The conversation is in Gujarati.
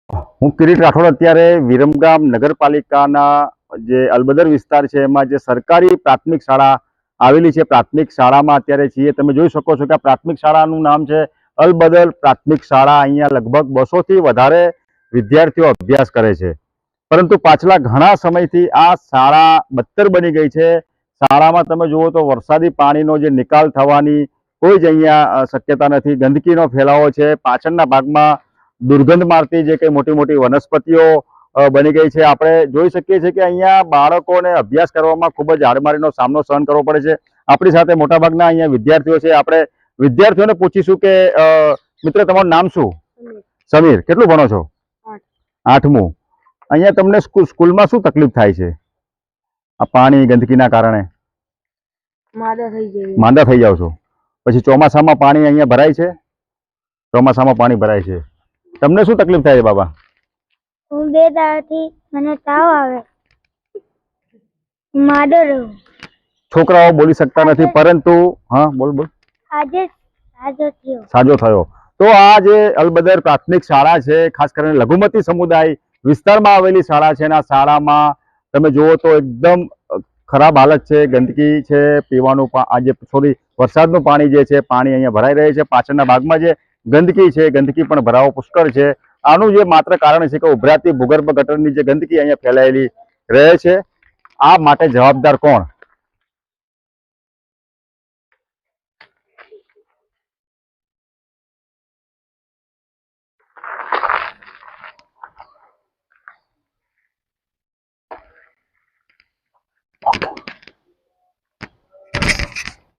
હું કિરીટ રાઠોડ અત્યારે વિરમગામ નગરપાલિકાના જે અલબદર વિસ્તાર છે એમાં જે સરકારી પ્રાથમિક શાળા આવેલી છે પ્રાથમિક શાળામાં અત્યારે છીએ। તમે જોઈ શકો છો કે આ પ્રાથમિક શાળાનું નામ છે અલબદર પ્રાથમિક શાળા। અહીંયા લગભગ 200 થી વધારે વિદ્યાર્થીઓ અભ્યાસ કરે છે, પરંતુ પાછલા ઘણા સમયથી આ શાળા બદતર બની ગઈ છે। શાળામાં તમે જુઓ તો વરસાદી પાણીનો જે નિકાલ થવાની કોઈ જ અહીંયા શક્યતા નથી। ગંદકીનો ફેલાવો છે। પાછળના ભાગમાં દુર્ગંધ મારતી જે કંઈ મોટી મોટી વનસ્પતિઓ બની ગઈ છે। આપણે જોઈ શકીએ છીએ કે અહીંયા બાળકોને અભ્યાસ કરવામાં ખૂબ જ હાડમારીનો સામનો સહન કરવો પડે છે। આપણી સાથે મોટાભાગના અહીંયા વિદ્યાર્થીઓ છે। આપણે વિદ્યાર્થીઓને પૂછીશું કે મિત્ર, તમારું નામ શું? સમીર, કેટલું ભણો છો? 8મું। અહીંયા તમને સ્કૂલમાં શું તકલીફ થાય છે આ પાણી ગંદકીના કારણે? માંદા થઈ જાવ છો? પછી ચોમાસામાં પાણી અહીંયા ભરાય છે? ચોમાસામાં પાણી ભરાય છે। તમને શું તકલીફ થાય છે બાબા? હું 2 દાડાથી મને તાવ આવે, માદો રહું। છોકરાઓ બોલી શકતા નથી, પરંતુ હા બોલ બોલ। આજે સાજો થયો। તો આ જે અલબદર પ્રાથમિક શાળા છે, ખાસ કરીને લઘુમતી સમુદાય વિસ્તારમાં આવેલી શાળા છે, અને આ શાળામાં તમે જુઓ તો એકદમ ખરાબ હાલત છે। ગંદકી છે, પીવાનું આજે વરસાદનું પાણી જે છે પાણી અહીંયા ભરાઈ રહે છે। પાછળના ભાગમાં જે ગંદકી છે, ગંદકી પણ ભરાવો પુષ્કળ છે। આનું જે માત્ર કારણ છે કે ઉભરાતી ભૂગર્ભ ગટરની જે ગંદકી અહીંયા ફેલાયેલી રહે છે। આ માટે જવાબદાર કોણ?